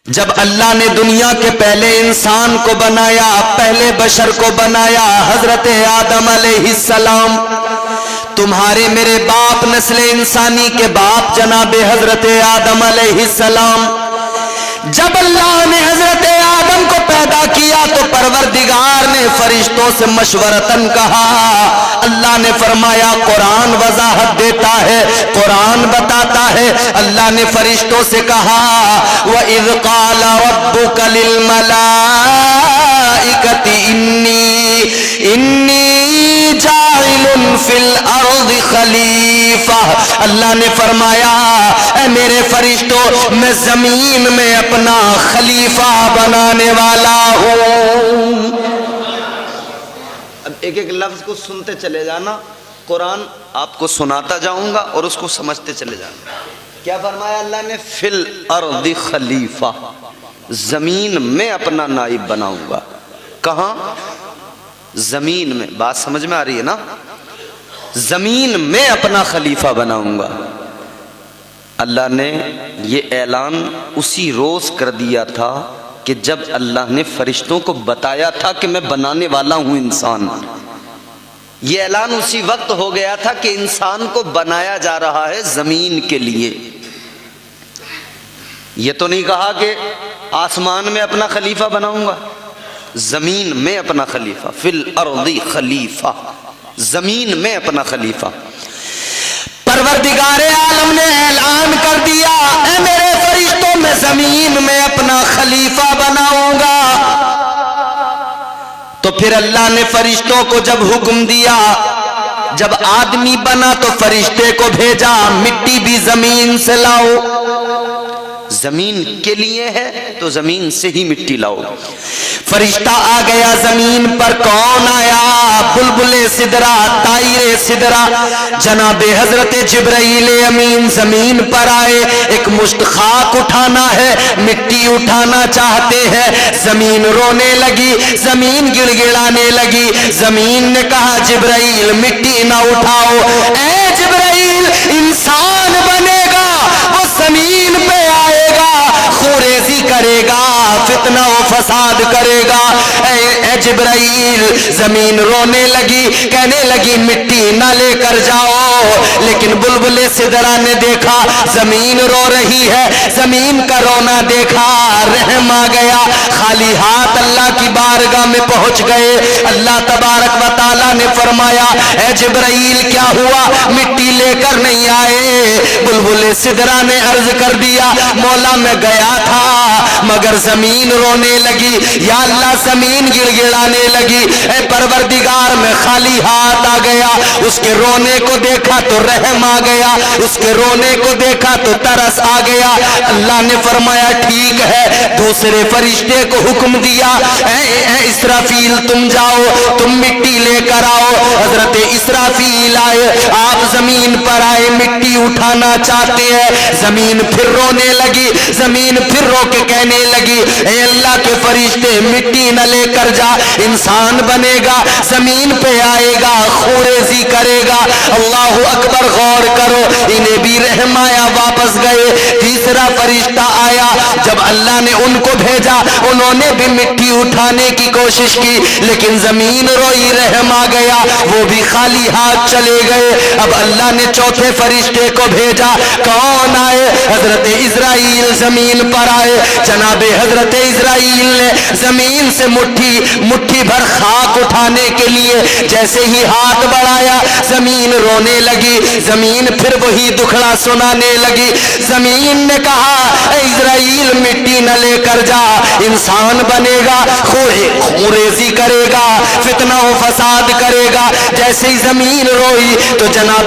جب اللہ نے دنیا کے پہلے انسان کو بنایا، پہلے بشر کو بنایا، حضرت آدم علیہ السلام، تمہارے میرے باپ نسل انسانی کے باپ جناب حضرت آدم علیہ السلام، جب اللہ نے حضرت آدم کو پیدا کیا تو پروردگار نے فرشتوں سے مشورتاً کہا، اللہ نے فرمایا قرآن وضاحت دیتا ہے، قرآن بتاتا ہے، اللہ نے فرشتوں سے کہا وَإِذْ قَالَ رَبُّكَ لِلْمَلَائِكَةِ إِنِّي جَاعِلٌ فِي الْأَرْضِ خَلِيفَةً، اللہ نے فرمایا اے میرے فرشتوں میں زمین میں اپنا خلیفہ بنانے والا ہوں۔ اب ایک ایک لفظ کو سنتے چلے جانا، قرآن آپ کو سناتا جاؤں گا اور اس کو سمجھتے چلے جانا۔ کیا فرمایا اللہ نے؟ فی الارض خلیفہ، زمین میں اپنا نائب بناؤں گا۔ کہاں؟ زمین میں۔ بات سمجھ میں آ رہی ہے نا؟ زمین میں اپنا خلیفہ بناؤں گا۔ اللہ نے یہ اعلان اسی روز کر دیا تھا کہ جب اللہ نے فرشتوں کو بتایا تھا کہ میں بنانے والا ہوں انسان۔ یہ اعلان اسی وقت ہو گیا تھا کہ انسان کو بنایا جا رہا ہے زمین کے لیے۔ یہ تو نہیں کہا کہ آسمان میں اپنا خلیفہ بناؤں گا، زمین میں اپنا خلیفہ، فی الارض خلیفہ، زمین میں اپنا خلیفہ۔ پروردگار عالم نے اعلان کر دیا اے میرے فرشتوں میں زمین میں اپنا خلیفہ بناؤں گا۔ تو پھر اللہ نے فرشتوں کو جب حکم دیا، جب آدمی بنا تو فرشتے کو بھیجا مٹی بھی زمین سے لاؤ، زمین کے لیے ہے تو زمین سے ہی مٹی لاؤ۔ فرشتہ آ گیا زمین پر، کون آیا؟ بلبل سدرا، طائر سدرا، جناب حضرت جبرائیل امین زمین پر آئے۔ ایک مشت خاک اٹھانا ہے، مٹی اٹھانا چاہتے ہیں، زمین رونے لگی، زمین گڑ گڑانے لگی۔ زمین نے کہا جبرائیل مٹی نہ اٹھاؤ، اے جبرائیل انسان بنے گا، وہ زمین پہ آئے گا، خوریزی کرے گا، فتنہ و فساد کرے گا۔ اے جبرائیل، زمین رونے لگی، کہنے لگی مٹی نہ لے کر جاؤ، لیکن بلبل سدرا نے دیکھا زمین رو رہی ہے، زمین کا رونا دیکھا، رحم آ گیا، خالی ہاتھ اللہ کی بارگاہ میں پہنچ گئے۔ اللہ تبارک و تعالیٰ نے فرمایا اے جبرائیل کیا ہوا، مٹی لے کر نہیں آئے؟ بلبل سدرا نے عرض کر دیا مولا میں گیا تھا مگر زمین رونے لگی، یا اللہ زمین گڑ گڑانے لگی، اے پروردگار میں خالی ہاتھ آ گیا، اس کے رونے کو دیکھا تو رحم آ گیا، اس کے رونے کو دیکھا تو ترس آ گیا۔ اللہ نے فرمایا ٹھیک ہے، دوسرے فرشتے کو حکم دیا اے اسرافیل تم جاؤ، تم مٹی لے کر آؤ۔ حضرت اسرافیل آئے، آپ زمین پر آئے، مٹی اٹھانا چاہتے ہیں، زمین پھر رونے لگی، زمین پھر رو کے کہنے لگی اے اللہ کے فرشتے مٹی نہ لے کر جا، انسان بنے گا، زمین پہ آئے گا، خوریزی کرے گا۔ اللہ اکبر، غور کرو، انہیں بھی رحم آیا، واپس گئے۔ تیسرا فرشتہ آیا، جب اللہ نے ان کو بھیجا انہوں نے بھی مٹی اٹھانے کی کوشش کی، لیکن زمین روئی، رحم آ گیا، وہ بھی خالی ہاتھ چلے گئے۔ اب اللہ نے چوتھے فرشتے کو بھیجا، کون آئے؟ حضرت اسرائیل زمین پر آئے۔ جناب حضرت اسرائیل نے زمین سے مٹھی بھر خاک اٹھانے کے لیے جیسے ہی ہاتھ بڑھایا، زمین رونے لگی، زمین پھر وہی دکھڑا سنانے لگی۔ زمین نے کہا اے اسرائیل مٹی نہ لے کر جا، انسان بنے گا، خوریزی کرے گا، فتنہ و فساد کرے گا۔ جیسے ہی زمین روئی تو جناب